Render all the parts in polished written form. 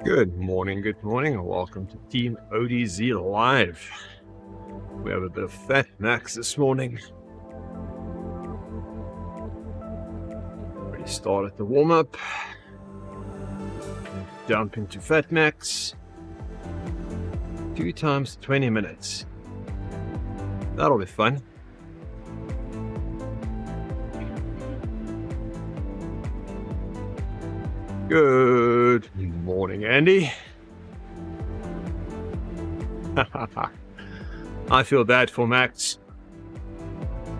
Good morning, and welcome to TeamODZ Live. We have a bit of Fat Max this morning. Already started the warm-up. Jump into Fat Max. 2 times 20 minutes. That'll be fun. Good morning, Andy. I feel bad for Max.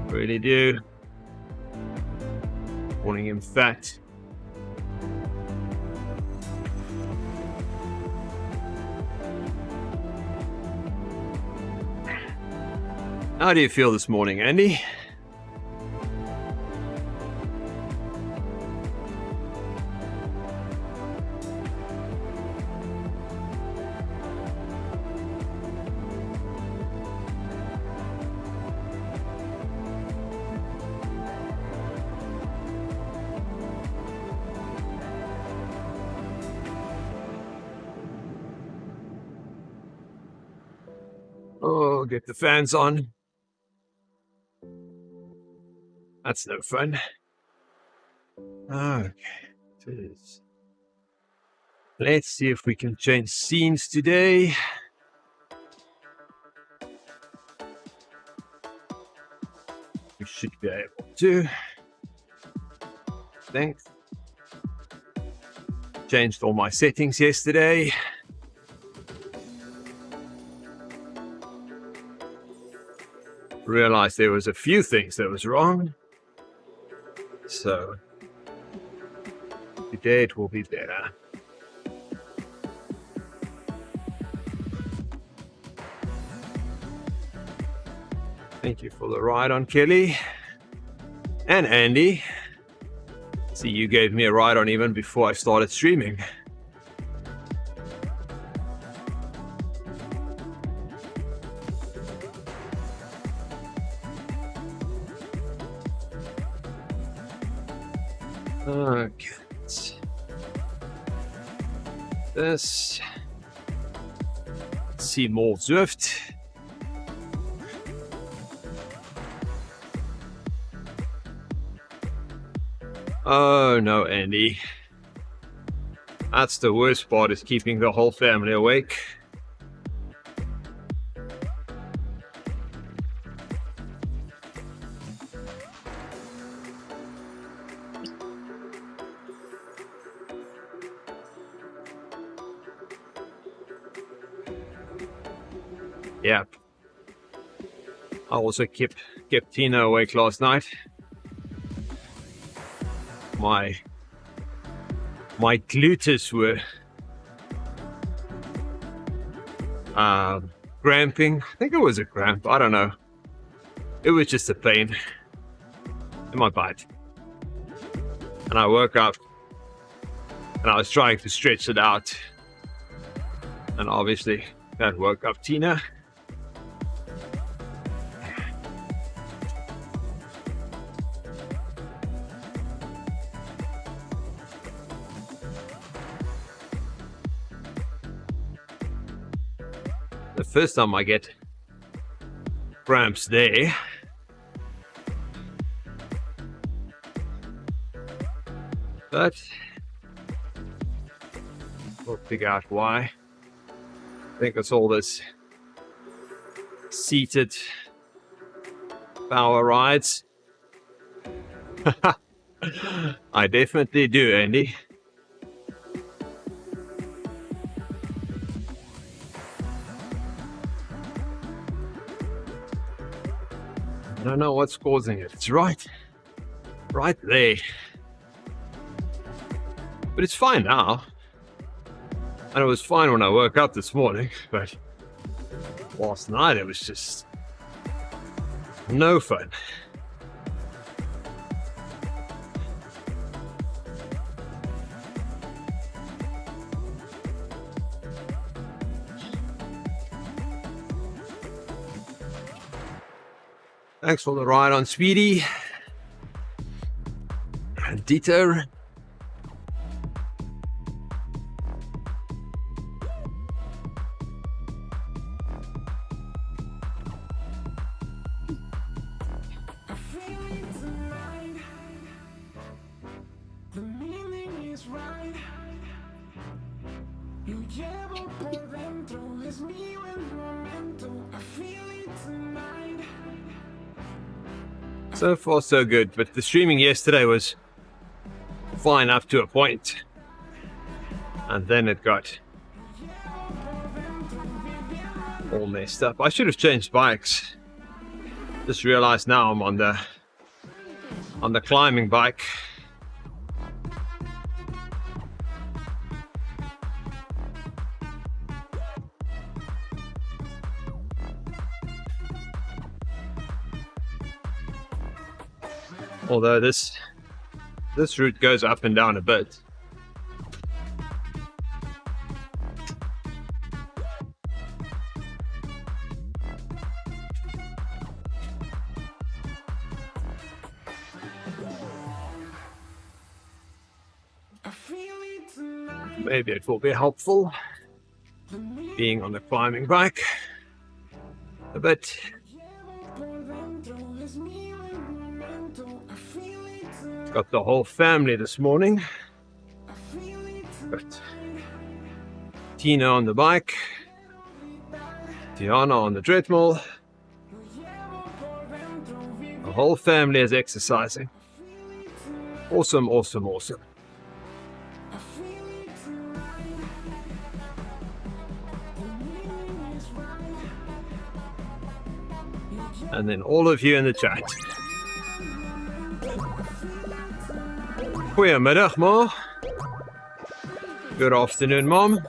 Really do. Calling him fat. How do you feel this morning, Andy? Oh, get the fans on. That's no fun. Okay. Let's see if we can change scenes today. We should be able to. Thanks. Changed all my settings yesterday. Realized there was a few things that was wrong. So today it will be better. Thank you for the ride on, Kelly and Andy. See, you gave me a ride on even before I started streaming. Okay. This. See more Zwift. Oh no, Andy. That's the worst part, is keeping the whole family awake. Yeah. I also kept Tina awake last night. My glutes were cramping. I think it was a cramp. I don't know. It was just a pain in my butt. And I woke up and I was trying to stretch it out. And obviously that woke up Tina. The first time I get cramps there, but we'll figure out why. I think it's all this seated power rides. I definitely do, Andy. I don't know what's causing it. It's right there. But it's fine now. And it was fine when I woke up this morning, but last night it was just no fun. Thanks for the ride on, Speedy. And Dieter. So far so good, but the streaming yesterday was fine up to a point, and then it got all messed up. I should have changed bikes. Just realized now I'm on the climbing bike. Although this route goes up and down a bit. Maybe it will be helpful being on the climbing bike a bit. Got the whole family this morning. Got Tina on the bike, Tiana on the treadmill. The whole family is exercising. Awesome, awesome, awesome. And then all of you in the chat. Goedemiddag, Ma. Good afternoon, Mom.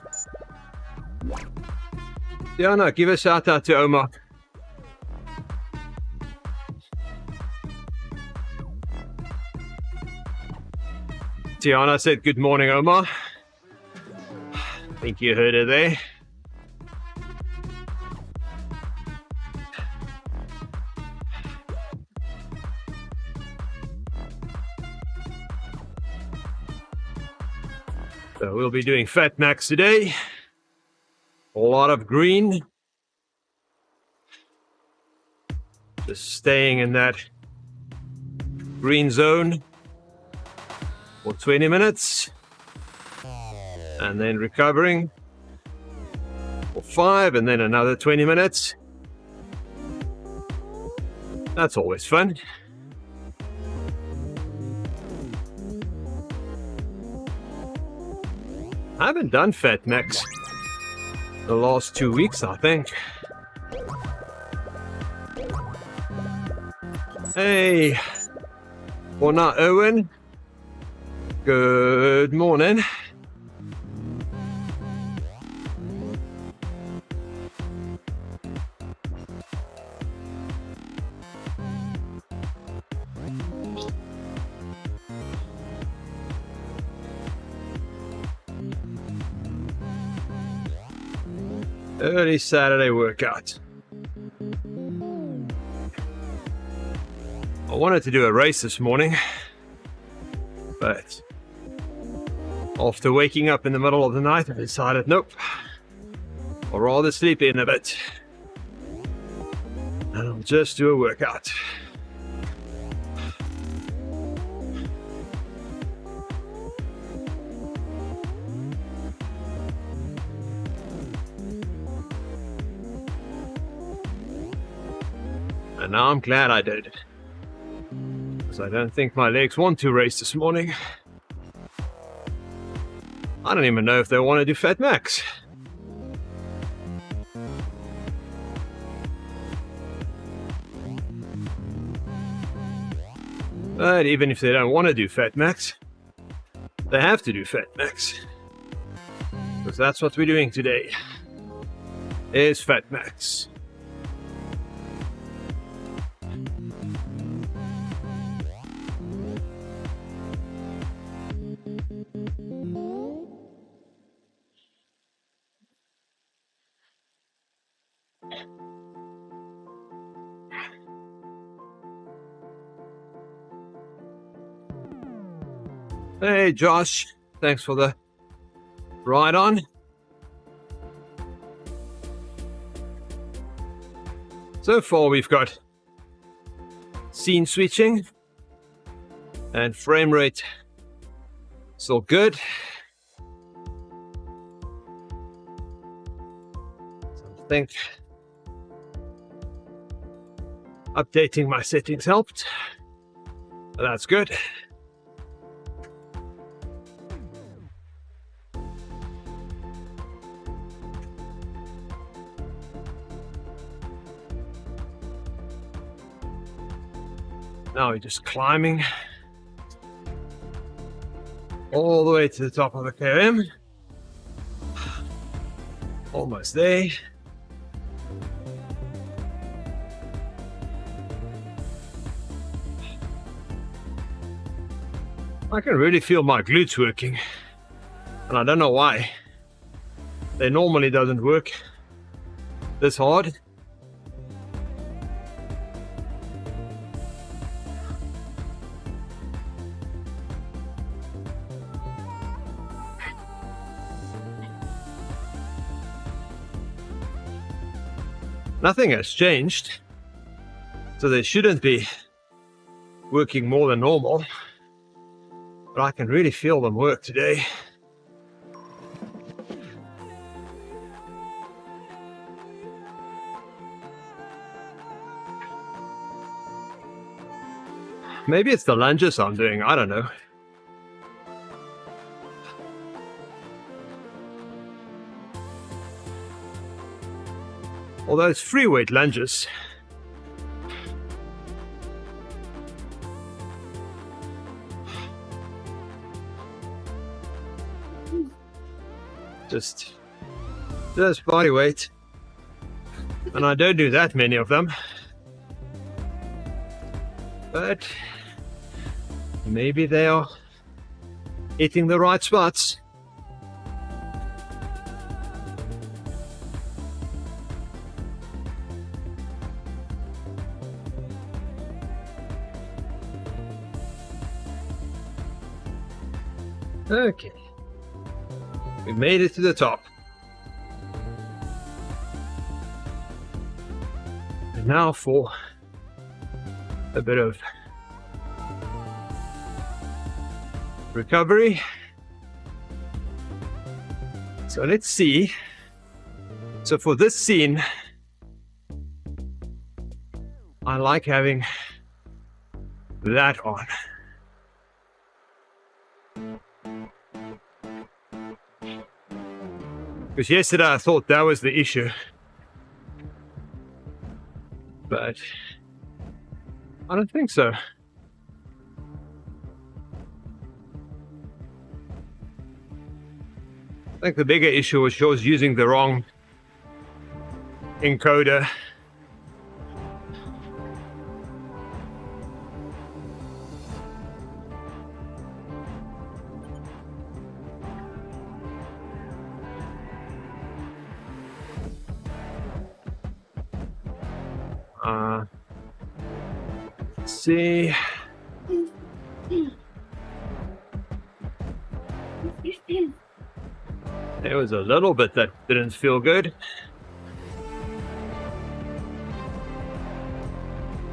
Diana, give a shout out to Oma. Tiana said good morning, Oma. I think you heard her there. So we'll be doing Fat Max today. A lot of green. Just staying in that green zone for 20 minutes. And then recovering for 5 and then another 20 minutes. That's always fun. I haven't done Fat Max the last 2 weeks, I think. Hey, Bona Owen. Good morning. Early Saturday workout. I wanted to do a race this morning, but after waking up in the middle of the night, I decided, nope, I'll rather sleep in a bit and I'll just do a workout. And now I'm glad I did, because I don't think my legs want to race this morning. I don't even know if they want to do Fat Max. But even if they don't want to do Fat Max, they have to do Fat Max, because that's what we're doing today, is Fat Max. Hey Josh, thanks for the ride on. So far we've got scene switching and frame rate Still good. I think updating my settings helped. But that's good. Now we're just climbing all the way to the top of the KM. Almost there. I can really feel my glutes working, and I don't know why. They normally doesn't work this hard. Nothing has changed, so they shouldn't be working more than normal, but I can really feel them work today. Maybe it's the lunges I'm doing, I don't know. Although it's free weight lunges. Just body weight. And I don't do that many of them. But maybe they are hitting the right spots. Okay, we made it to the top. And now for a bit of recovery. So let's see. So for this scene, I like having that on. Because yesterday I thought that was the issue, but I don't think so. I think the bigger issue was she was using the wrong encoder. Let's see. There was a little bit that didn't feel good.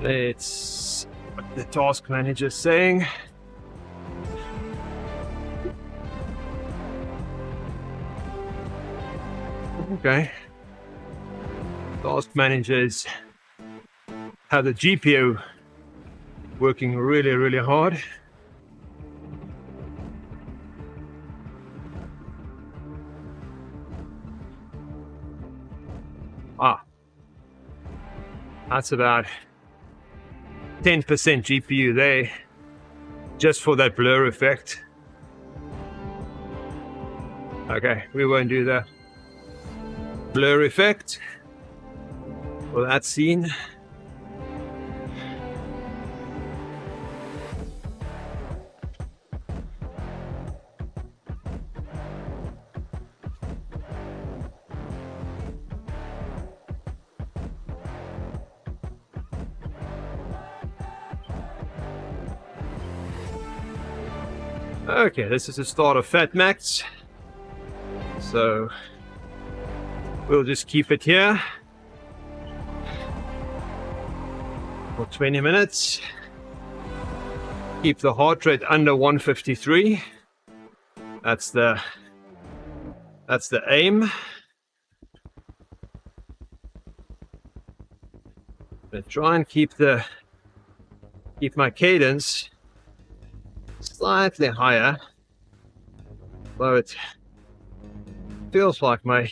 Let's what the task manager is saying. Okay. Task managers have the GPU working really, really hard. That's about 10% GPU there, just for that blur effect. Okay, we won't do the blur effect for that scene. Okay, this is the start of Fat Max, so we'll just keep it here for 20 minutes. Keep the heart rate under 153. That's the aim. But try and keep my cadence slightly higher, though it feels like my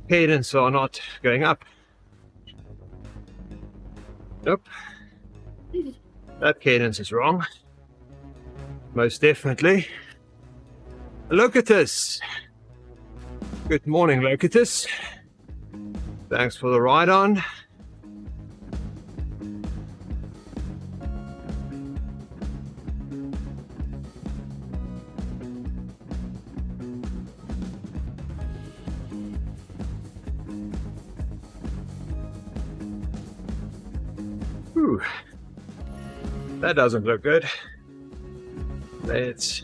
cadence are not going up. Nope, that cadence is wrong. Most definitely. Locatus. Good morning, Locatus. Thanks for the ride on. Whew. That doesn't look good. Let's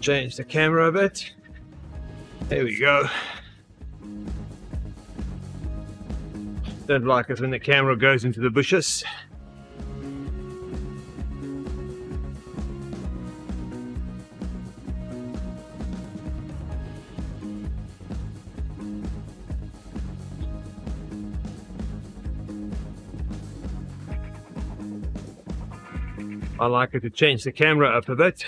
change the camera a bit. There we go. Don't like it when the camera goes into the bushes. I like it to change the camera up a bit.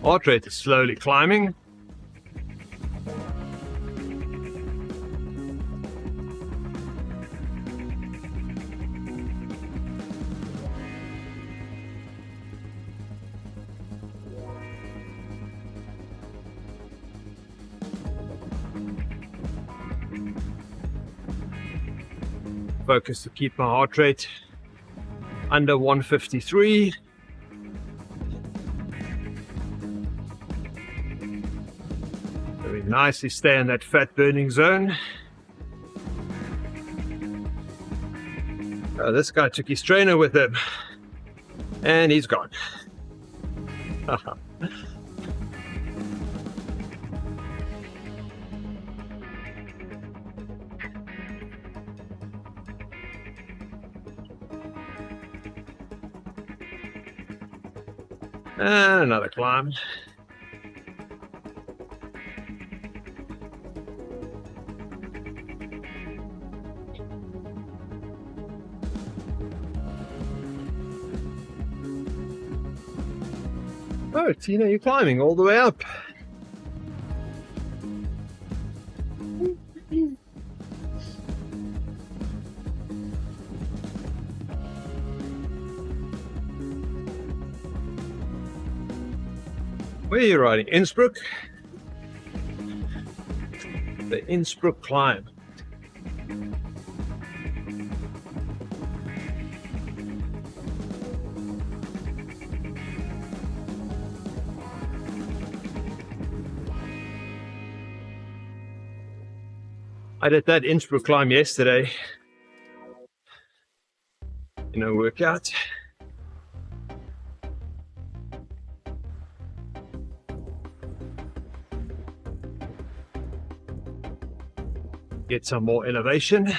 Heart rate is slowly climbing. Focus to keep my heart rate under 153. Very nicely stay in that fat burning zone. Oh, this guy took his trainer with him and he's gone. And another climb. Oh, Tina, you're climbing all the way up. Where are you riding? Innsbruck? The Innsbruck climb. I did that Innsbruck climb yesterday in a workout. Get some more innovation.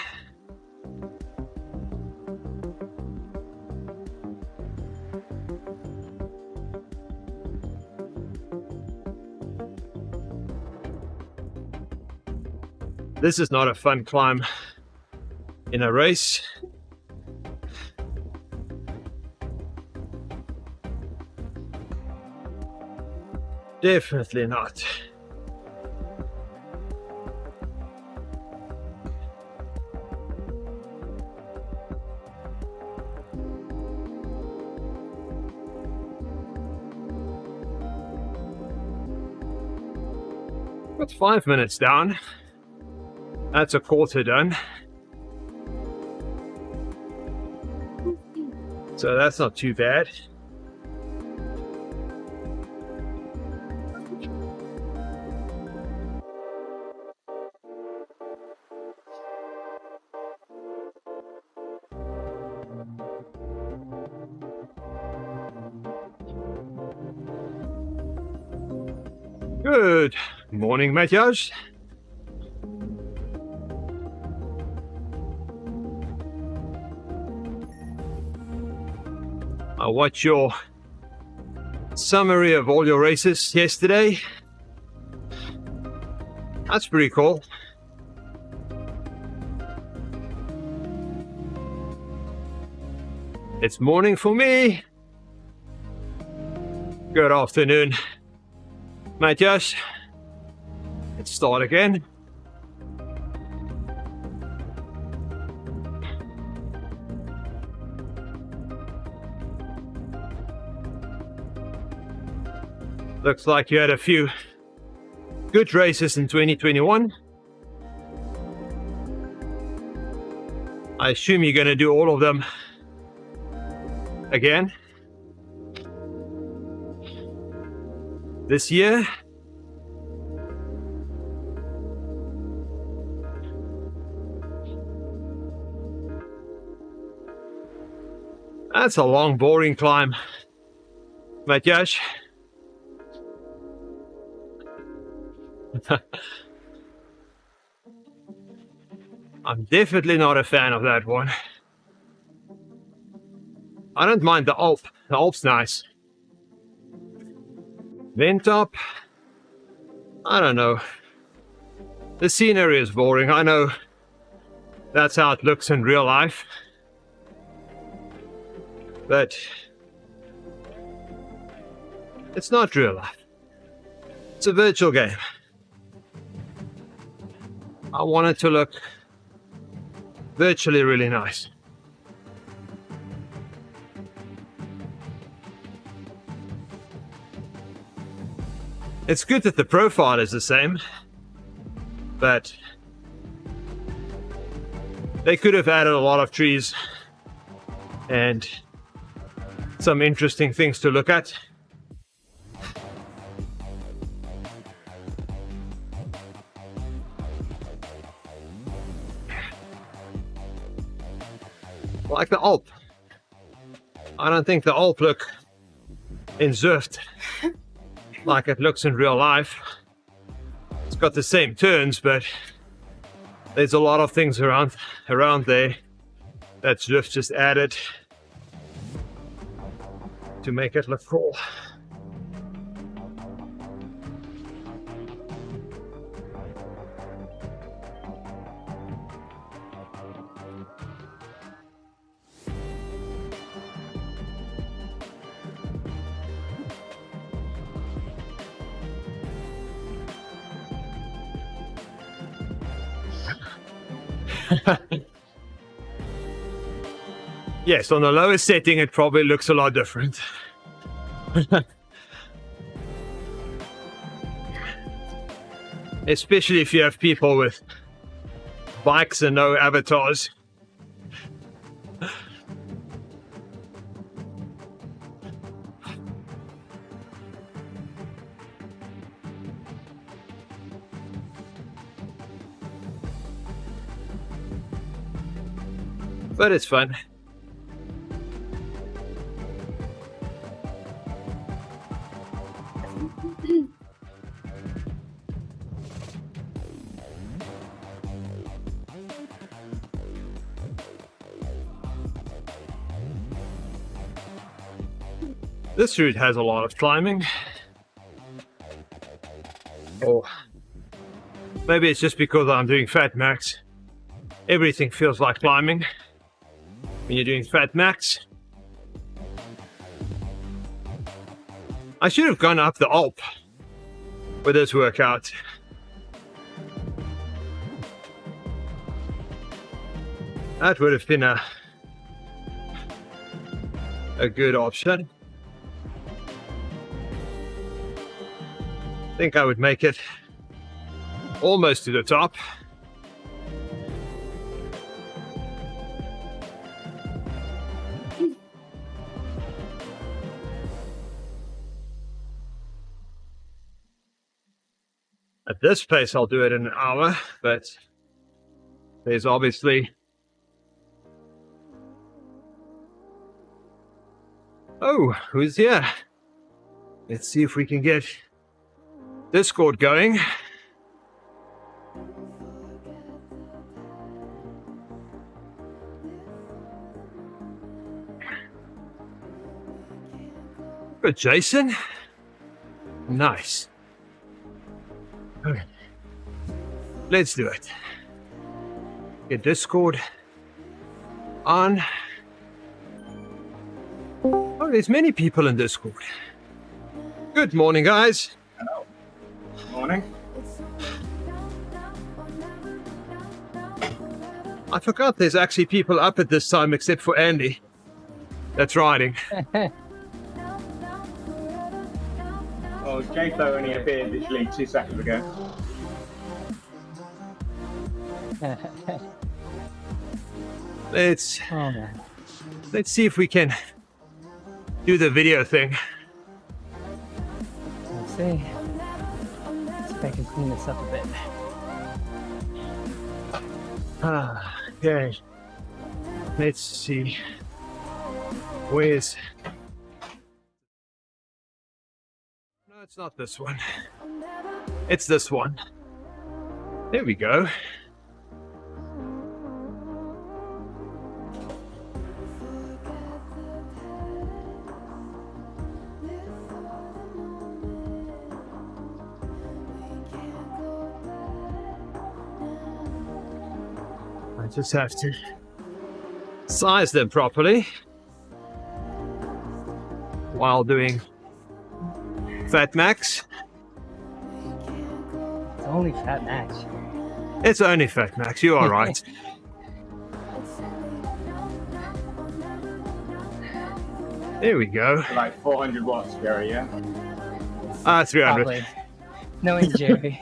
This is not a fun climb in a race. Definitely not. Got 5 minutes down. That's a quarter done. So that's not too bad. Good morning, Matthias. I watched your summary of all your races yesterday. That's pretty cool. It's morning for me. Good afternoon, Matthias. Let's start again. Looks like you had a few good races in 2021. I assume you're going to do all of them again this year. That's a long, boring climb, Matthias. I'm definitely not a fan of that one. I don't mind the Alp. The Alp's nice. Ventop, I don't know. The scenery is boring. I know that's how it looks in real life. But it's not real life. It's a virtual game. I want it to look virtually really nice. It's good that the profile is the same, but they could have added a lot of trees and some interesting things to look at. Like the Alp. I don't think the Alp look in Zwift like it looks in real life. It's got the same turns, but there's a lot of things around there that Zwift just added to make it look cool. Yes, on the lowest setting it probably looks a lot different. Especially if you have people with bikes and no avatars. But it's fun. This route has a lot of climbing. Or maybe it's just because I'm doing Fat Max. Everything feels like climbing when you're doing Fat Max. I should have gone up the Alp with this workout. That would have been a good option. I think I would make it almost to the top. At this pace, I'll do it in an hour, but there's obviously... Oh, who's here? Let's see if we can get Discord going. Good, Jason. Nice. Okay. Let's do it. Get Discord on. Oh, there's many people in Discord. Good morning, guys. Hello. Morning. I forgot there's actually people up at this time except for Andy. That's riding. Well, J-Flow only appeared literally 2 seconds ago. Let's see if we can do the video thing. Let's see. Let's see if I can clean this up a bit. Okay. Let's see. Where's... No, it's not this one. It's this one. There we go. I just have to size them properly while doing Fat Max. It's only Fat Max. It's only Fat Max, you are right. There we go. Like 400 watts, Jerry, yeah? 300. Probably. Knowing Jerry.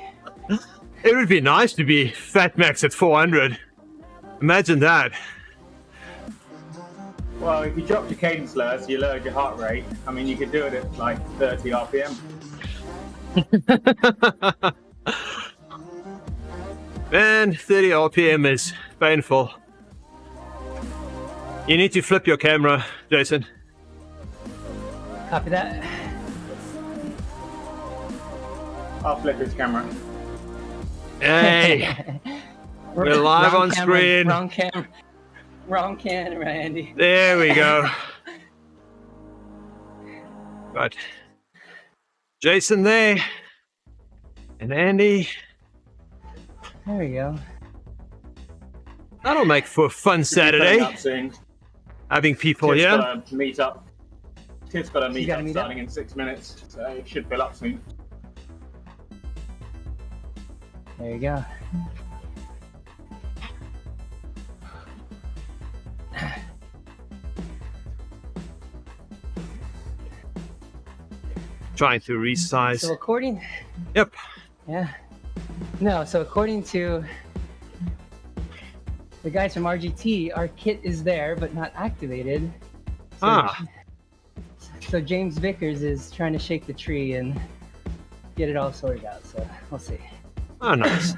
It would be nice to be Fat Max at 400. Imagine that. Well, if you dropped your cadence lower, so you lowered your heart rate, I mean, you could do it at like 30 RPM. Man, 30 RPM is painful. You need to flip your camera, Jason. Copy that. I'll flip his camera. Hey, we're live Wrong on camera, screen. Wrong camera. Wrong camera, Andy. There we go. Got Jason there. And Andy. There we go. That'll make for a fun Saturday. Up soon. Having people Kid's here. got a meet up. Kid's got a meet got a up meet starting in 6 minutes, so it should fill up soon. There you go. Trying to resize. So according... Yep. Yeah. No, so according to the guys from RGT, our kit is there, but not activated. So, so James Vickers is trying to shake the tree and get it all sorted out, so we'll see. Oh, nice.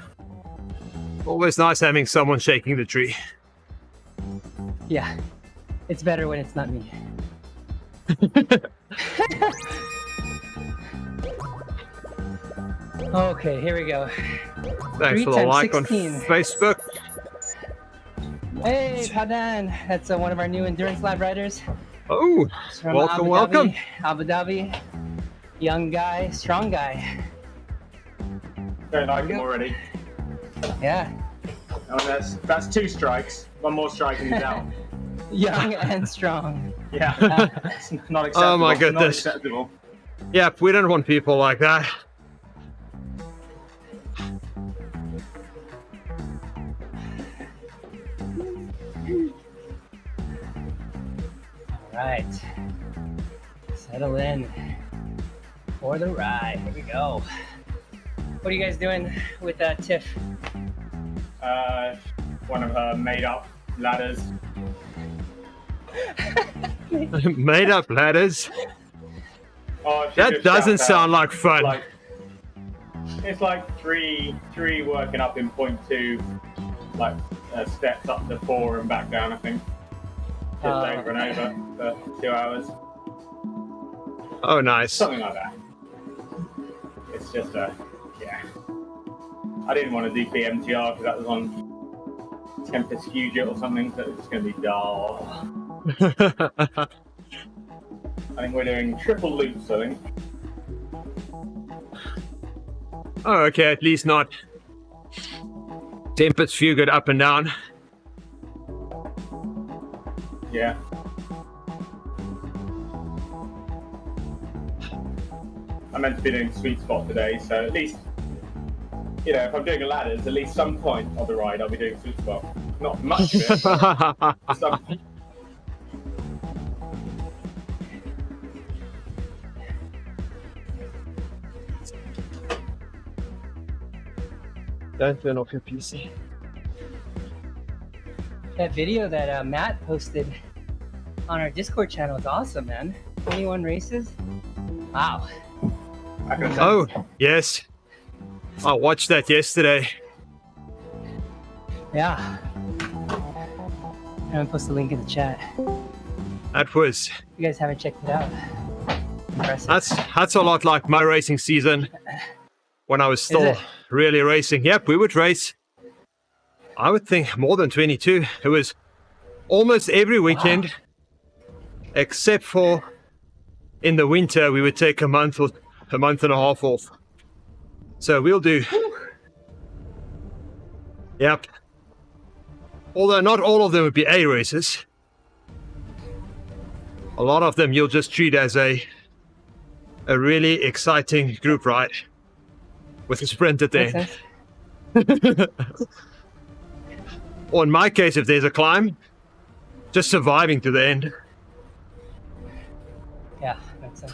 Always nice having someone shaking the tree. Yeah, it's better when it's not me. Okay, here we go. Thanks for the like on Facebook. Hey, Padan. That's one of our new Endurance Lab riders. Oh, From welcome. Abu Dhabi. Young guy, strong guy. Don't like him already. Yeah. Oh, that's 2 strikes. 1 more strike and he's out. Young and strong. Yeah. It's not acceptable. Oh my goodness. Not acceptable. Yep, we don't want people like that. Right. Settle in for the ride. Here we go. What are you guys doing with Tiff? One of her made-up ladders. Made up ladders. Oh, That doesn't sound like fun. It's like three working up in 0.2, like steps up to 4 and back down, I think. Just over and over for 2 hours. Oh, nice. Something like that. it's just yeah. I didn't want to do BMTR because that was on Tempest Fugit or something, so it's just going to be dull. I think we're doing triple loops, I think. Oh, okay, at least not Tempest Fugit up and down. Yeah. I meant to be doing sweet spot today, so at least, you know, if I'm doing a ladders, at least some point of the ride I'll be doing sweet spot. Not much of it, but some point. Don't turn off your PC. That video that Matt posted on our Discord channel is awesome, man. 21 races. Wow. Oh, yes. I watched that yesterday. Yeah. I'm gonna post a link in the chat. That was... You guys haven't checked it out. Impressive. That's a lot like my racing season when I was still really racing. Yep, we would race, I would think, more than 22. It was almost every weekend, except for in the winter, we would take a month or a month and a half off. So we'll do... Yep. Although not all of them would be A races. A lot of them you'll just treat as a really exciting group ride with a sprint at the end. Or in my case, if there's a climb, just surviving to the end. Yeah, makes sense.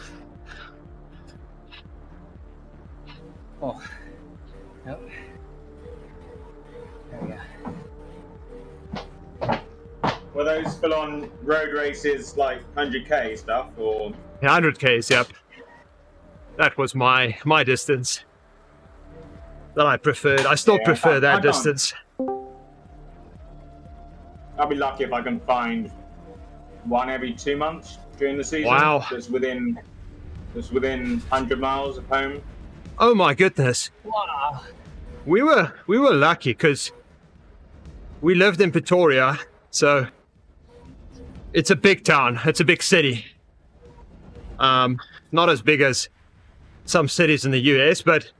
Oh. Nope. There we go. Were those full-on road races like 100k stuff, or 100Ks, yep. That was my distance that I preferred. I still prefer that distance. I'll be lucky if I can find one every 2 months during the season. Wow. That's within 100 miles of home. Oh my goodness. Wow. We were lucky because we lived in Pretoria, so it's a big town. It's a big city. Not as big as some cities in the US, but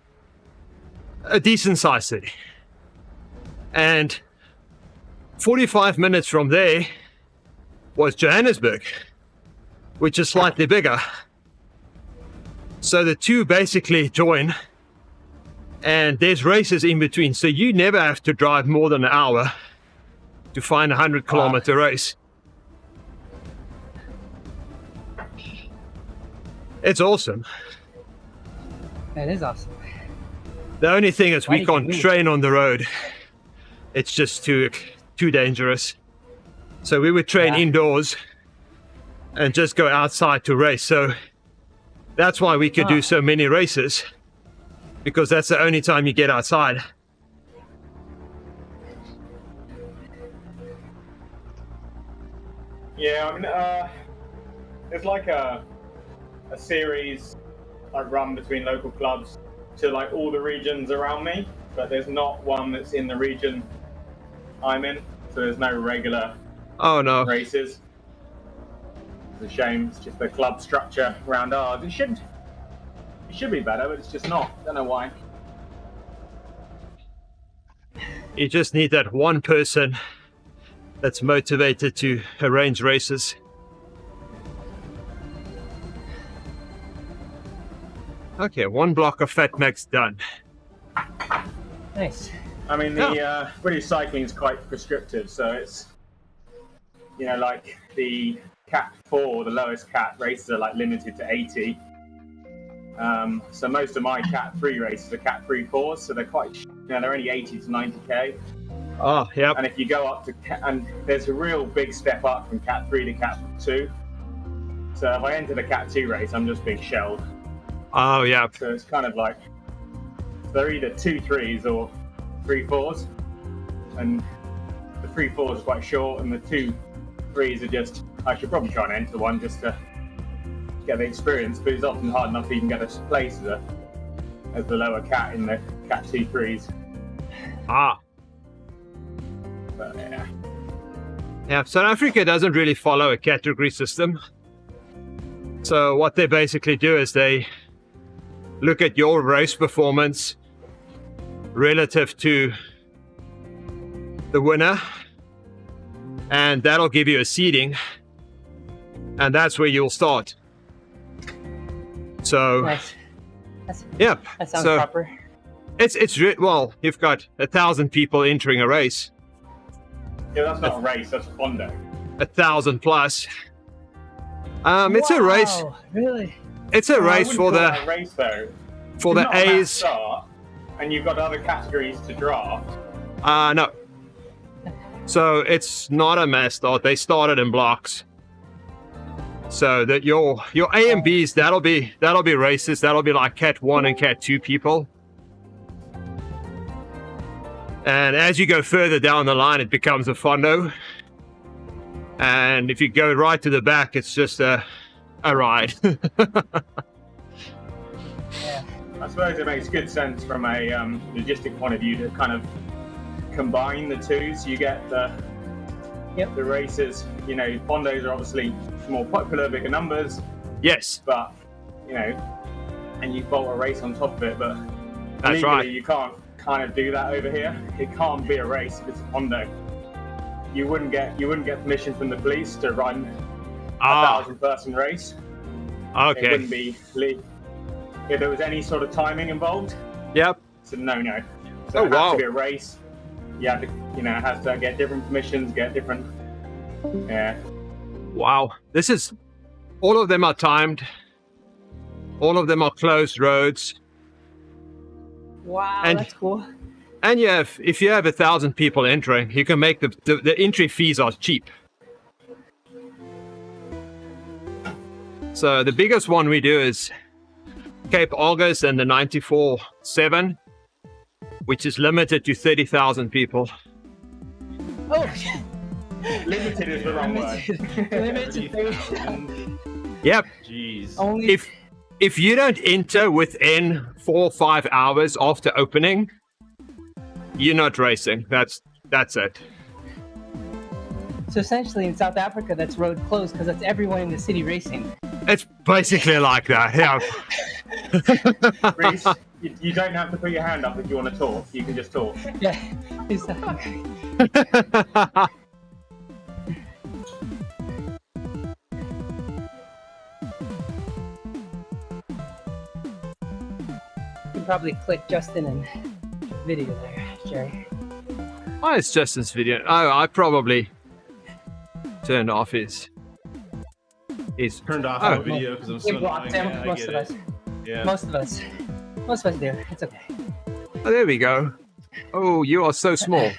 a decent sized city. And 45 minutes from there was Johannesburg, which is slightly bigger. So the two basically join, and there's races in between. So you never have to drive more than an hour to find a 100-kilometer race. It's awesome. That is awesome. The only thing is we can't train on the road. It's just too dangerous. So we would train indoors and just go outside to race. So that's why we could do so many races, because that's the only time you get outside. Yeah, I mean, it's like a series I run between local clubs to like all the regions around me, but there's not one that's in the region I'm in, so there's no regular races. It's a shame. It's just the club structure around ours. It should be better, but it's just not. Don't know why. You just need that one person that's motivated to arrange races. Okay, one block of Fat Max done. Nice. I mean, the British cycling is quite prescriptive, so it's, you know, like the Cat 4, the lowest Cat races are like limited to 80. So most of my Cat 3 races are Cat 3 4s, so they're quite, you know, they're only 80 to 90k. Oh, yeah. And if you go up to, and there's a real big step up from Cat 3 to Cat 2. So if I enter the Cat 2 race, I'm just being shelled. Oh, yeah. So it's kind of like, they're either 2 3s or 3 4s. And the 3 4s are quite short, and the 2 3s are just, I should probably try and enter one just to get the experience, but it's often hard enough to even get a place as a as the lower cat in the cat 2-3s. Ah. But yeah. Yeah, South Africa doesn't really follow a category system. So what they basically do is they look at your race performance relative to the winner, and that'll give you a seeding, and that's where you'll start. So, Nice. yeah, That sounds so proper. well, you've got 1,000 people entering a race, Yeah, that's not a race, that's Fondo. 1,000 plus. It's a race. Wow, really? It's a race for the a race though. for It's the not a mass A's. start, and you've got other categories to draft. No. So it's not a mass start. They started in blocks. So that your A and Bs, that'll be races. That'll be like Cat 1 and Cat 2 people. And as you go further down the line, it becomes a Fondo. And if you go right to the back, it's just a ride. Yeah. I suppose it makes good sense from a logistic point of view to kind of combine the two, so you get the races. You know, Fondos are obviously more popular, bigger numbers, Yes, but you know, and you bolt a race on top of it. But that's legally, right. you can't kind of do that over here. It can't be a race if it's a Fondo. You wouldn't get permission from the police to run a 1,000-person race. It Okay. wouldn't be legal. If there was any sort of timing involved, Yep. it's a no-no. So Oh, it has wow. to be a race. You have to, it has to get different permissions, get different. Yeah. Wow. This is, all of them are timed. All of them are closed roads. Wow, And- that's cool. And if you have 1,000 people entering, you can make the entry fees are cheap. So the biggest one we do is Cape August and the 94-7, which is limited to 30,000 people. Oh, Limited is the wrong word. limited. Limited. Yep. Jeez. Only If you don't enter within 4 or 5 hours after opening, you're not racing. That's it. so essentially in South Africa, that's road closed because that's everyone in the city racing. It's basically like that. Yeah. Reese, you don't have to put your hand up if you want to talk. You can just talk. Yeah. Exactly. You can probably click Justin and video there, Jerry. Oh, it's Justin's video. Oh, I probably turned off his. Turned off Oh. my video because I'm We so blocked annoying. him. Yeah, I Most get of it. us. Yeah. Most of us. Most of us do. It's okay. Oh, there we go. Oh, you are so small.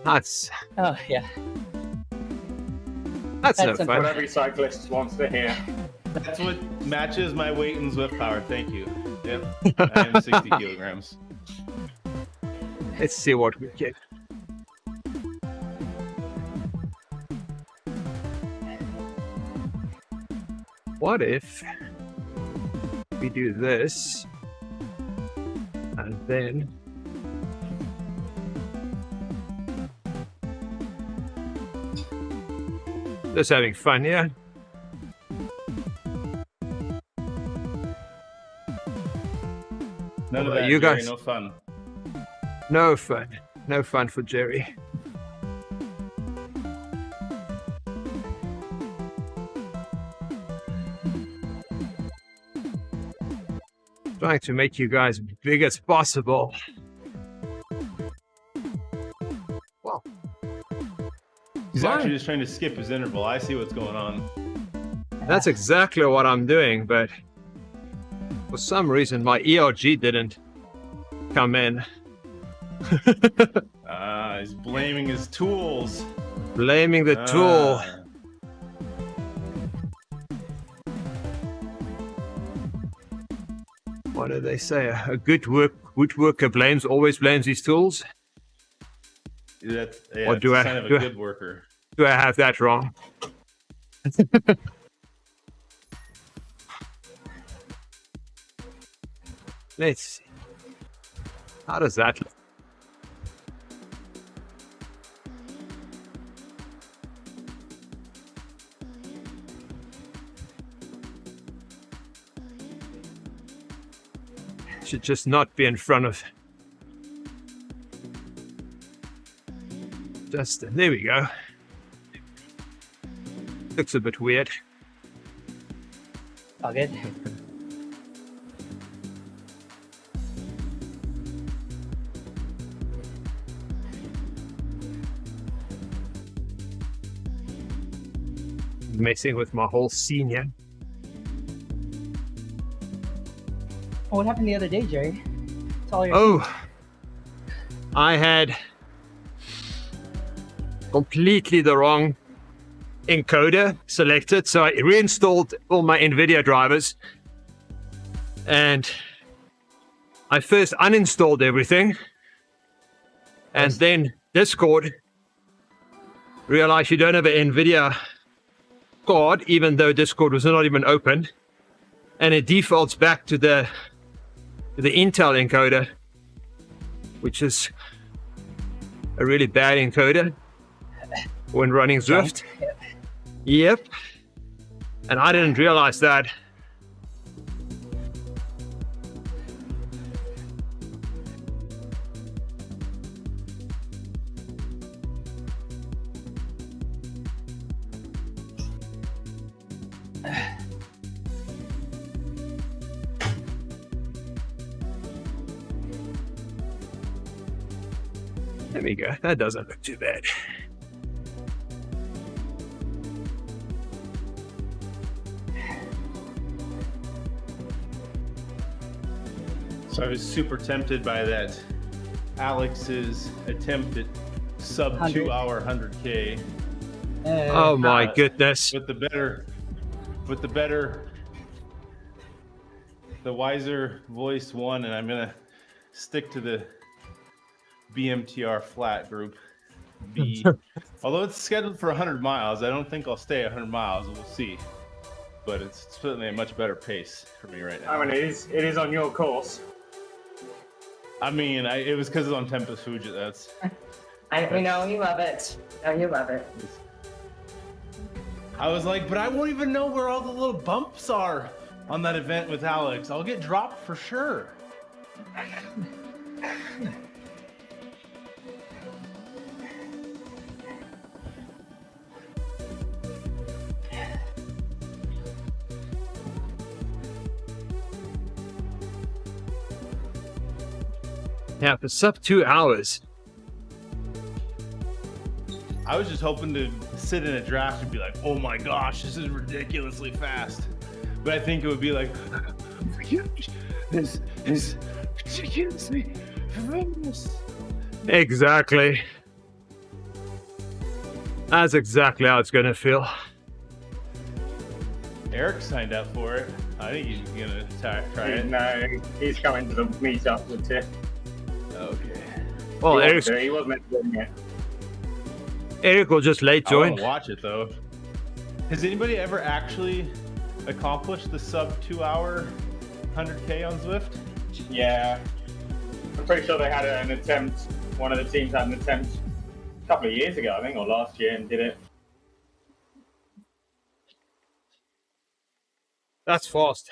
That's Oh yeah. no That's fun. What every cyclist wants to hear. That's what matches my weight and Zwift power. Thank you. Yep. I am 60 kilograms. Let's see what we get. What if we do this and then just having fun, yeah? None of Well, that, you Jerry, guys- no fun. No fun. No fun for Jerry. Trying to make you guys big as possible. Wow. He's Fine. actually just trying to skip his interval. I see what's going on. That's exactly what I'm doing, but for some reason my ERG didn't come in. He's blaming his tools. Blaming the tool. Ah. What do they say? A good worker always blames his tools? Or It's do a I- sign of a do I- good worker. Do I have that wrong? Let's see. How does that look? Should just not be in front of Justin. There we go. Looks a bit weird. All good. Messing with my whole senior. Oh, what happened the other day, Jerry? It's all your Oh, I had completely the wrong encoder selected, so I reinstalled all my NVIDIA drivers, and I first uninstalled everything, and then Discord realized you don't have an NVIDIA card, even though Discord was not even open, and it defaults back to the Intel encoder, which is a really bad encoder when running Zwift. Yep. And I didn't realize that. There we go. That doesn't look too bad. So I was super tempted by that Alex's attempt at sub 100. 2 hour 100K. Oh my goodness. With the wiser voice won, and I'm gonna stick to the BMTR flat group B. Although it's scheduled for 100 miles, I don't think I'll stay 100 miles. We'll see. But it's certainly a much better pace for me right now. I mean, it is on your course. I mean, it was because it's on Tempest Fuji. We know you love it. Oh, you love it. I was like, but I won't even know where all the little bumps are on that event with Alex. I'll get dropped for sure. Yeah, for sub 2 hours. I was just hoping to sit in a draft and be like, oh my gosh, this is ridiculously fast. But I think it would be like, this is ridiculously fast. Exactly. That's exactly how it's gonna feel. Eric signed up for it. I think he's gonna try it. No, he's coming to the meetup with Tiff. Okay. Well, He Eric wasn't doing it. will just late I want join. to watch it though. Has anybody ever actually accomplished the sub 2 hour 100K on Zwift? Yeah. I'm pretty sure they had an attempt. One of the teams had an attempt a couple of years ago, I think, or last year, and did it. That's fast.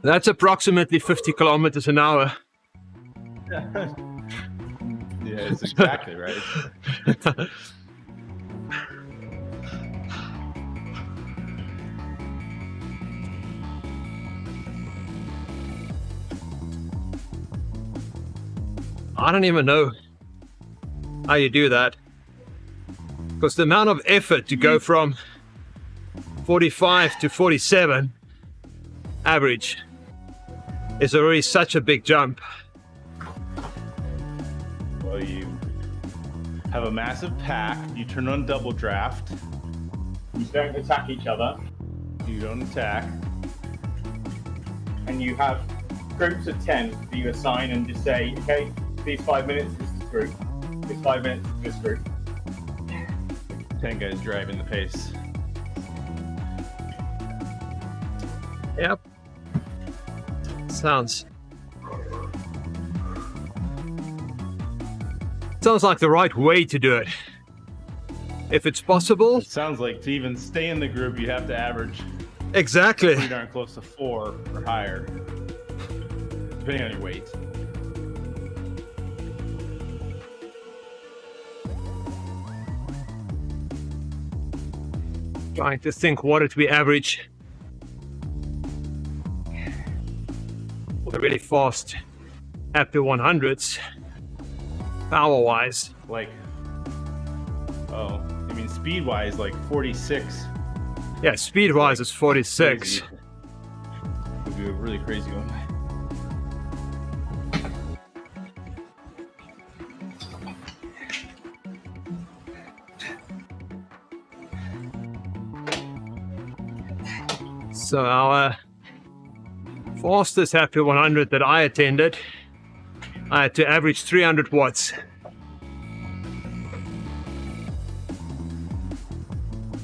That's approximately 50 kilometers an hour. Yeah, it's exactly right. I don't even know how you do that. Because the amount of effort to go from 45 to 47 average is already such a big jump. Well, you have a massive pack, you turn on double draft, You don't attack each other, you don't attack. and you have groups of 10 that you assign and just say, okay, these 5 minutes, this group. These 5 minutes, this group. 10 guys driving the pace. Sounds like the right way to do it. If it's possible. It sounds like to even stay in the group, you have to average Exactly. pretty darn close to 4 or higher, depending on your weight. Trying to think what did we average. The really fast happy 100s, power-wise. Like, oh, I mean, speed-wise, like 46. Yeah, speed-wise it's 46. Crazy. Would be a really crazy one. So our fastest happy 100 that I attended, I had to average 300 watts.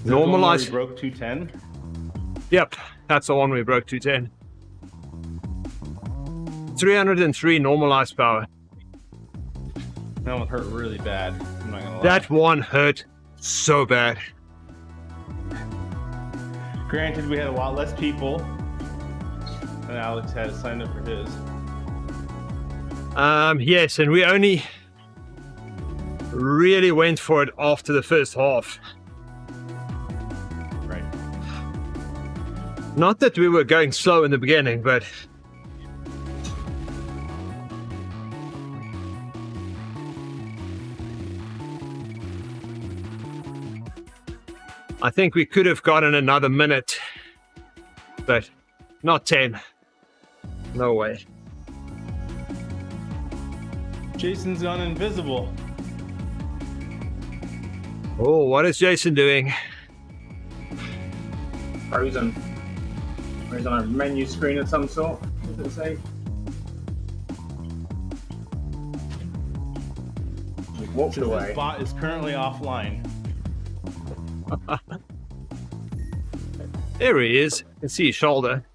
Normalized. Broke 210. Yep, that's the one we broke 210. 303 normalized power. That one hurt really bad. I'm not gonna lie. That one hurt so bad. Granted, we had a lot less people, and Alex had signed up for his. Yes, and we only really went for it after the first half. Right. Not that we were going slow in the beginning, but I think we could have gotten another minute, but not 10. No way. Jason's gone invisible. Oh, what is Jason doing? Frozen. Or he's on a menu screen of some sort. What does it say? He walked Says away. this bot is currently offline. There he is. I can see his shoulder.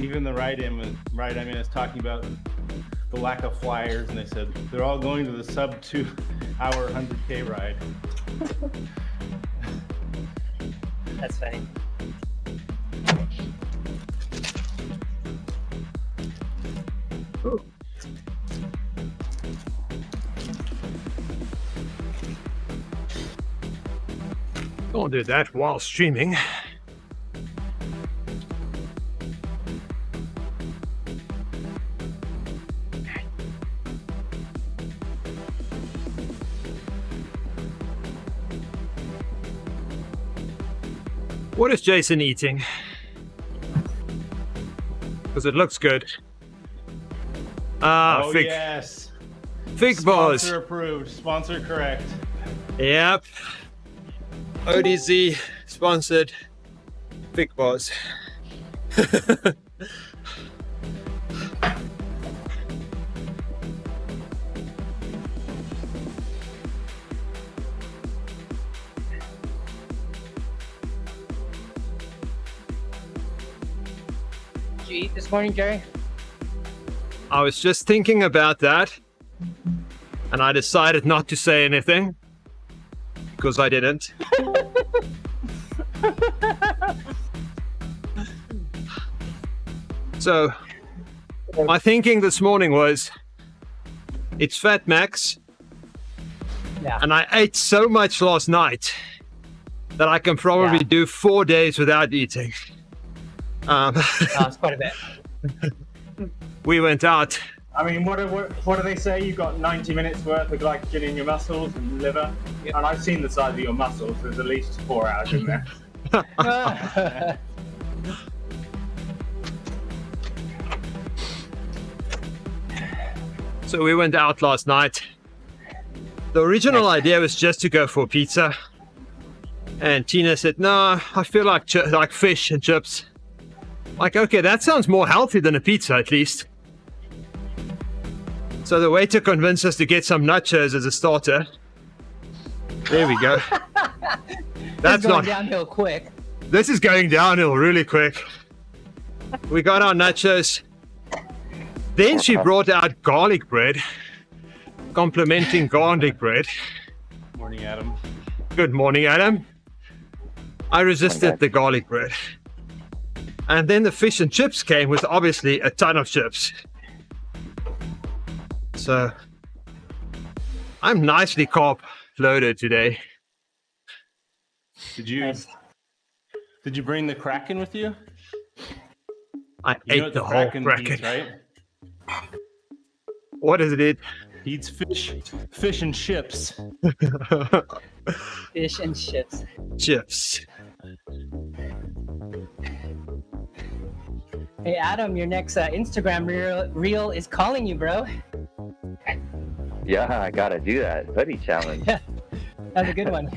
Even the right admin is talking about the lack of flyers, and they said they're all going to the sub 2 hour 100K ride. That's funny. Don't do that while streaming. What is Jason eating? Because it looks good. Ah, Oh fig, yes. fig bars. Sponsor approved. Sponsor correct. Yep. ODZ sponsored fig bars. Did you eat this morning, Jerry? I was just thinking about that, and I decided not to say anything because I didn't. So, my thinking this morning was, it's Fat Max, Yeah. and I ate so much last night that I can probably Yeah. do 4 days without eating. It's quite a bit. We went out. I mean, what do they say? You've got 90 minutes worth of glycogen in your muscles and liver. Yep. And I've seen the size of your muscles. There's at least 4 hours in there. So we went out last night. The original idea was just to go for pizza. And Tina said, no, I feel like fish and chips. Like, okay, that sounds more healthy than a pizza at least. So the waiter convinced us to get some nachos as a starter. There we go. That's going not downhill quick. This is going downhill really quick. We got our nachos. Then she brought out garlic bread, complimenting garlic bread. Morning, Adam. Good morning, Adam. I resisted the garlic bread. And then the fish and chips came with obviously a ton of chips. So I'm nicely carb loaded today. Did you bring the Kraken with you? I You know ate what the whole Kraken Kraken. eats, right? What does it eat? He eats fish and chips. Fish and chips. Chips. Hey, Adam, your next Instagram reel is calling you, bro. Yeah, I gotta do that hoodie challenge. That's a good one.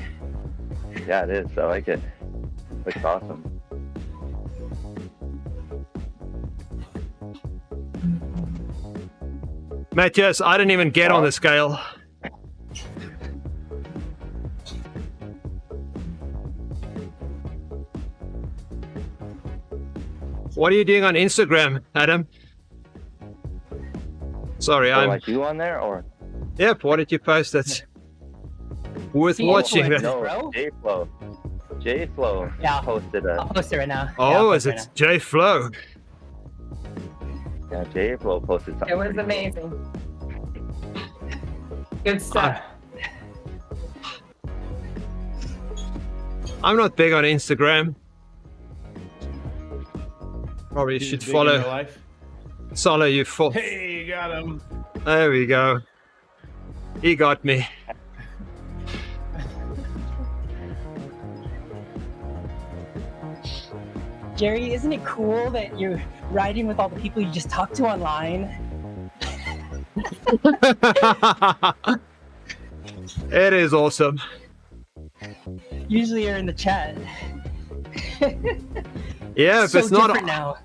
Yeah, it is. I like it. Looks awesome. Matthias, I didn't even get on the scale. What are you doing on Instagram, Adam? Sorry, What do I I'm... do on there or? Yep, what did you post that's worth The watching? influence, That? No, bro. J-Flow Yeah. posted I'll a. post it right now. Oh, I'll is post it J Flow? Yeah, J-Flow posted something. It was amazing. Good stuff. I'm not big on Instagram. Probably He's should big in your follow life. you. Hey, you got him. There we go. He got me. Jerry, isn't it cool that you're riding with all the people you just talked to online? It is awesome. Usually you're in the chat. Yeah, if So it's not different now.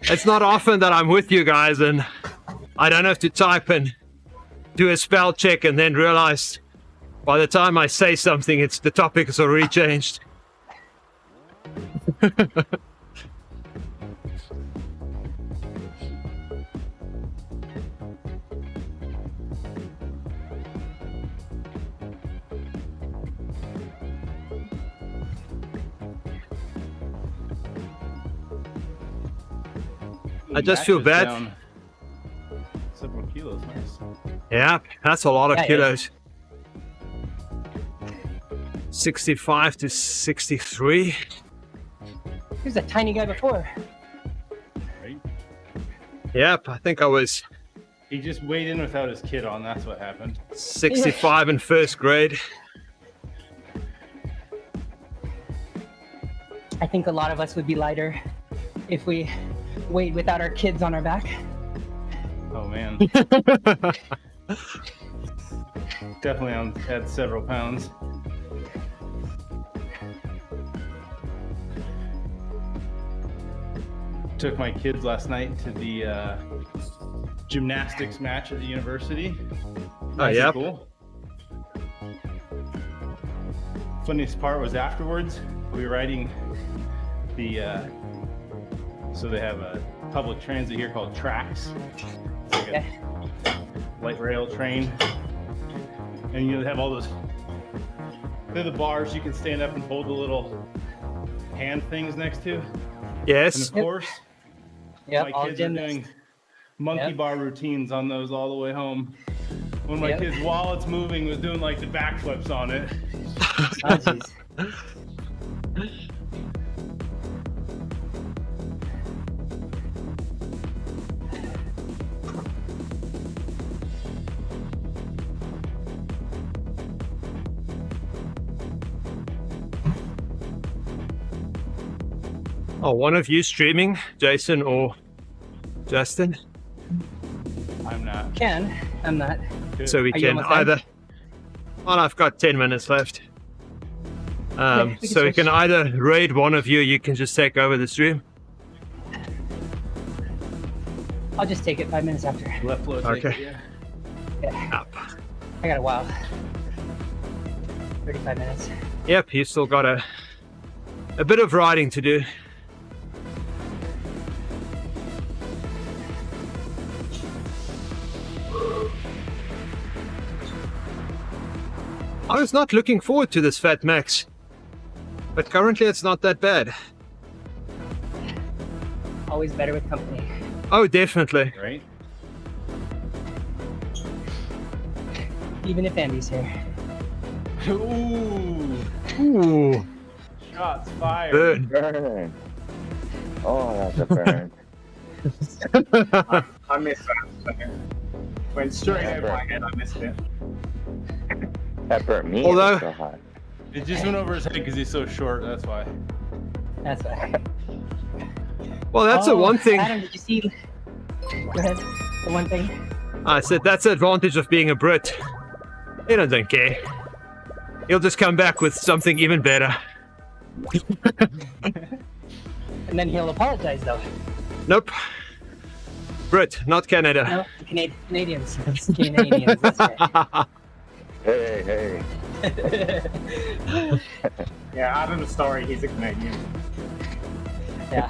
it's not often that I'm with you guys and I don't have to type and do a spell check and then realize by the time I say something it's the topic has already changed. I just feel Matches bad. down several kilos, nice. Yeah, that's a lot of Yeah, it kilos. 65 to 63. He was a tiny guy before. Right? Yep, I think I was He just weighed in without his kid on. That's what happened. 65 in first grade. I think a lot of us would be lighter if we weighed without our kids on our back. Oh man. Definitely had several pounds. Took my kids last night to the gymnastics match at the university. Oh, Nice and yeah. Cool. Funniest part was afterwards, we were riding the, so they have a public transit here called Tracks. It's like Okay. a light rail train. And you have all those, they're the bars you can stand up and hold the little hand things next to. And Yes. of course, Yep, my all kids are gymnasts. doing monkey Yep. bar routines on those all the way home. One of my Yep. kids, while it's moving, was doing like the backflips on it. Oh, jeez. Oh, one of you streaming, Jason or Justin? I'm not. I'm not. Good. So we Are you can almost done? either. Well, I've got 10 minutes left. We can So we can switch. either raid one of you. You can just take over the stream. I'll just take it 5 minutes after. Left low. take Okay. it, yeah. Up. I got a while. 35 minutes. Yep, you still got a bit of riding to do. I was not looking forward to this Fat Max, but currently it's not that bad. Always better with company. Oh, definitely. Right. Even if Andy's here. Ooh. Ooh, Shots fired. burn. Burn. Oh, that's a burn. I missed that. Went straight over my head. I missed it. That burnt me. Although- It was so hot. It just went over his head because he's so short. That's why. That's why. Well, that's the one thing. Adam, did you see? Go ahead. The one thing. I said that's the advantage of being a Brit. He doesn't care. He'll just come back with something even better. And then he'll apologize, though. Nope. Brit, not Canada. No, the Canadians. Canadians. That's right. Hey. Yeah, Adam's story. He's a Canadian. Yeah.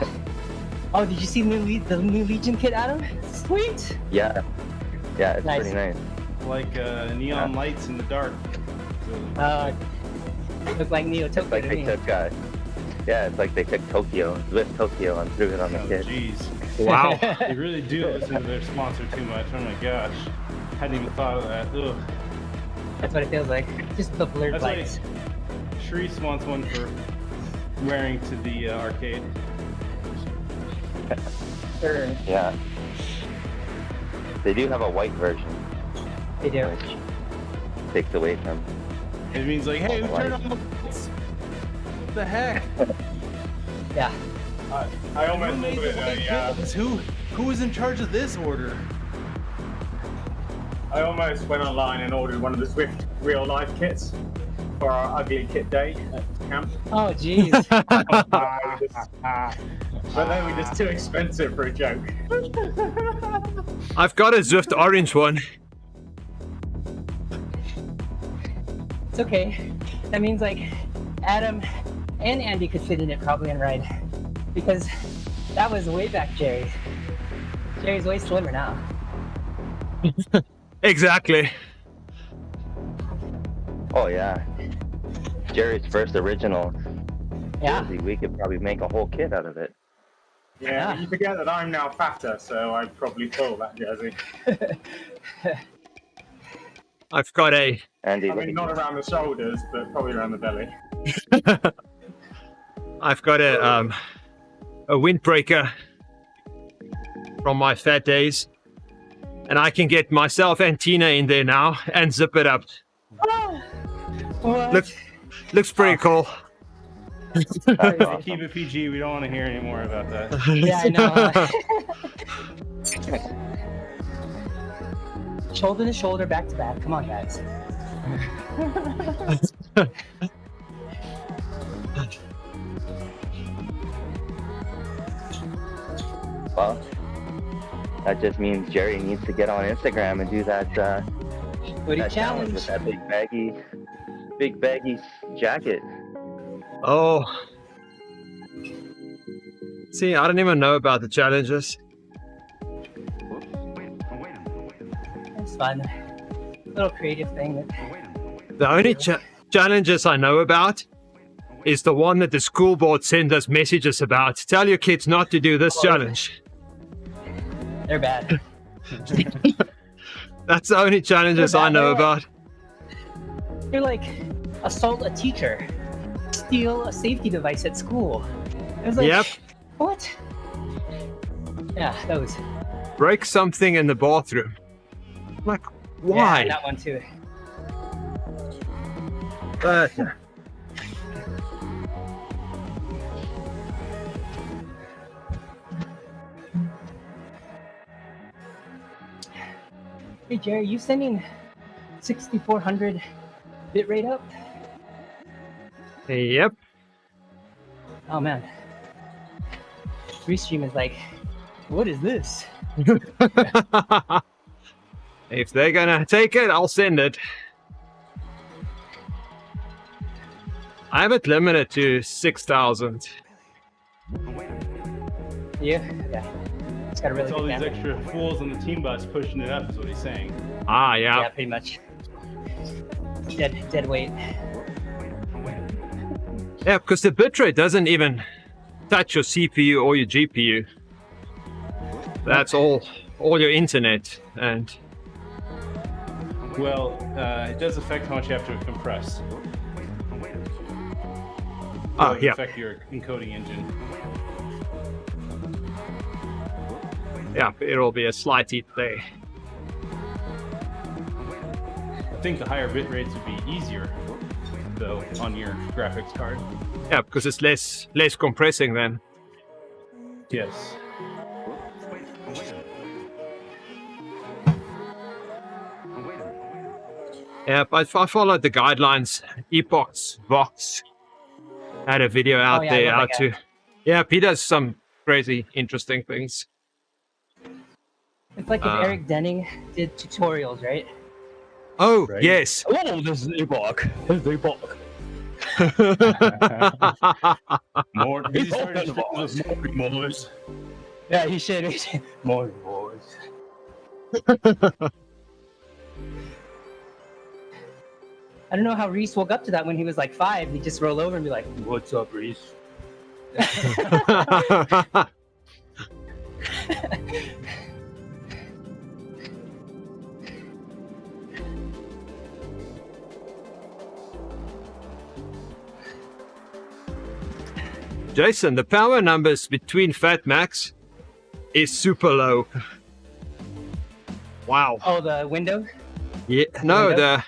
Oh, did you see the new Legion kit, Adam? Sweet. Yeah. Yeah, it's Nice. pretty nice. Like neon lights in the dark. Look like Neo It's Tokyo like to they me. took, yeah, it's like they took Tokyo, Swift Tokyo, and threw it on the Oh, kid. jeez. Wow. They really do listen to their sponsor too much. Oh my gosh. Hadn't even thought of that. Ugh. That's what it feels like. Just the blurred That's lights. like Sharice wants one for wearing to the arcade. Sure, Yeah. They do have a white version, they do. which takes away from. It means like, hey, Oh, turn on the lights. What the heck? Yeah. I Who almost made called the it white a. kits? Who was in charge of this order? I almost went online and ordered one of the Swift real life kits for our ugly kit day at camp. Oh, jeez. But they were just too expensive for a joke. I've got a Zwift orange one. It's okay. That means like Adam and Andy could fit in it probably and ride. Because that was way back Jerry. Jerry's way slimmer now. Exactly. Oh yeah. Jerry's first original. Yeah. jersey, we could probably make a whole kit out of it. Yeah, but you forget that I'm now fatter, so I'd probably pull that jersey. I've got a. Andy, I look mean, at not you. around the shoulders, but probably around the belly. I've got a windbreaker from my fat days, and I can get myself and Tina in there now and zip it up. What? Looks pretty cool. That's awesome. Keep it PG. We don't want to hear any more about that. Yeah, I know. Shoulder to shoulder, back to back. Come on, guys. Well, that just means Jerry needs to get on Instagram and do that Woody that challenge with challenge. that big baggy jacket. Oh. See, I don't even know about the challenges. It's fun. Little creative thing. The only challenges I know about is the one that the school board sends us messages about. Tell your kids not to do this challenge. They're bad. That's the only challenges I know about. You're like assault a teacher, steal a safety device at school. It was like, Yep. What? Yeah, those. Break something in the bathroom. Like, why? Yeah, that one too. Hey Jerry, you sending 6400 bitrate up? Yep. Oh man. Restream is like, what is this? If they're gonna take it, I'll send it. I have it limited to 6,000. Yeah. It's got a really It's all good these camera. extra fools on the team bus pushing it up, is what he's saying. Ah, Yeah, yeah. pretty much. Dead weight. Yeah, because the bitrate doesn't even touch your CPU or your GPU. That's all your internet. And Well, it does affect how much you have to compress. oh, It yeah. affect your encoding engine. Yeah, it'll be a slight delay. I think the higher bit rates would be easier, though, on your graphics card. Yeah, because it's less compressing then. Yes. Yeah, but I followed the guidelines. Epoch's Vox had a video out yeah, I there love how that to. guy. Yeah, he does some crazy, interesting things. It's like if Eric Denning did tutorials, right? Oh, Right. yes. Oh, this is Epoch. This is Epoch. More. He started streaming with more. Yeah, he should. More boys. I don't know how Reese woke up to that when he was like 5. He'd just roll over and be like, "What's up, Reese?" Jason, the power numbers between Fat Max is super low. Wow. Oh, the window? Yeah, no, window?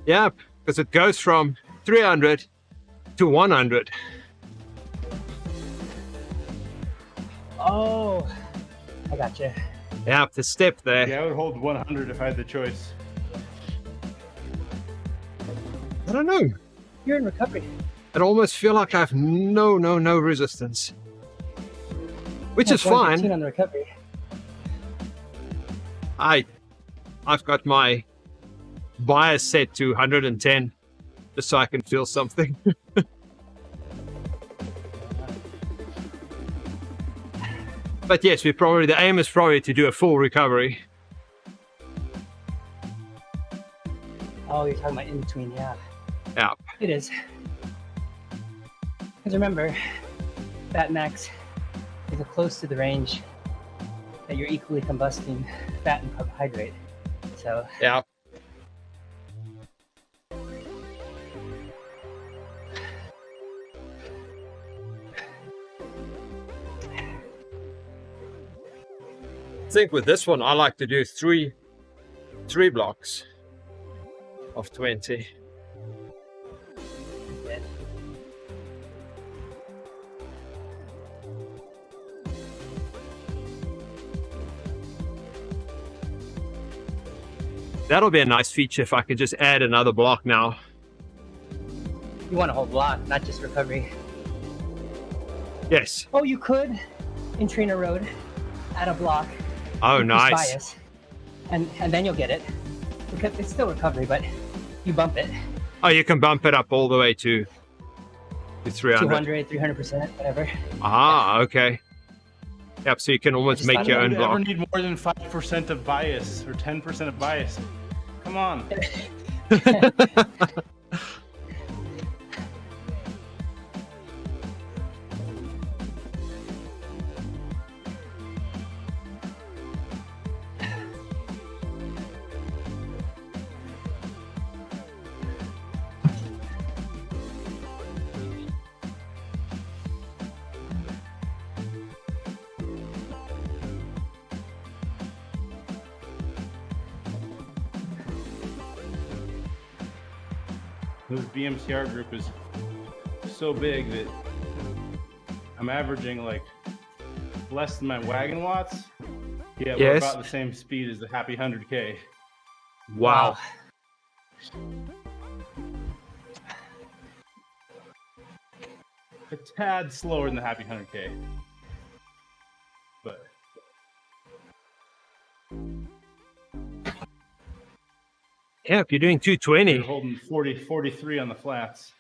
yeah, because it goes from 300 to 100. Oh, I gotcha. Yeah, the step there. Yeah, I would hold 100 if I had the choice. I don't know. You're in recovery. I almost feel like I have no resistance, which is 115 fine. on the recovery. I've got my bias set to 110 just so I can feel something. But yes, the aim is probably to do a full recovery. Oh, you're talking about in between, yeah. Yeah. It is. Because remember, Fat Max is close to the range that you're equally combusting fat and carbohydrate. So Yeah. I think with this one, I like to do three blocks of 20. yeah. That'll be a nice feature if I could just add another block now. You want a whole block, not just recovery. Yes. Oh, you could in Trainer Road add a block. Oh, increase nice. Bias, and then you'll get it. Because it's still recovery, but you bump it. Oh, you can bump it up all the way to 300. 300%, whatever. Ah, okay. Yep, so you can almost just make thought your about own You ever block. need more than 5% of bias or 10% of bias? Come on. This BMTR group is so big that I'm averaging like less than my wagon watts. Yeah, we're Yes. about the same speed as the Happy 100K. Wow. A tad slower than the Happy 100K. But Yeah, if you're doing you're 220. holding 43 on the flats.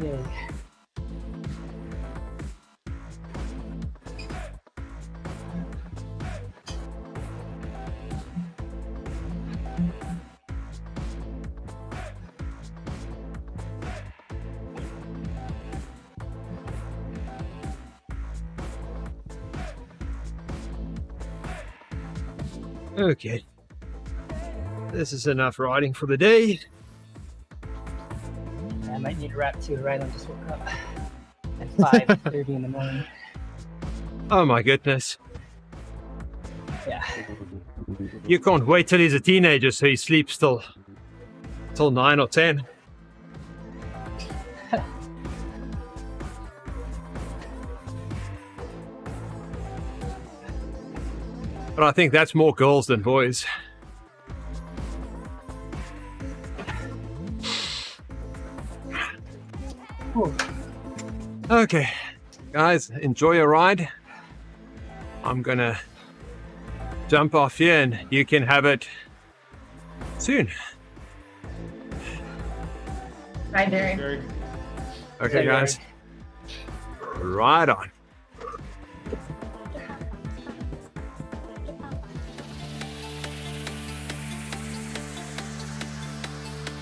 Yay. Okay. This is enough riding for the day. I might need to wrap too. Rylan just woke up at 5:30 in the morning. Oh my goodness. Yeah. You can't wait till he's a teenager so he sleeps till 9 or 10. But I think that's more girls than boys. Whew. Okay, guys, enjoy your ride. I'm gonna jump off here and you can have it soon. Bye, Jerry. Very Okay, guys. Right on.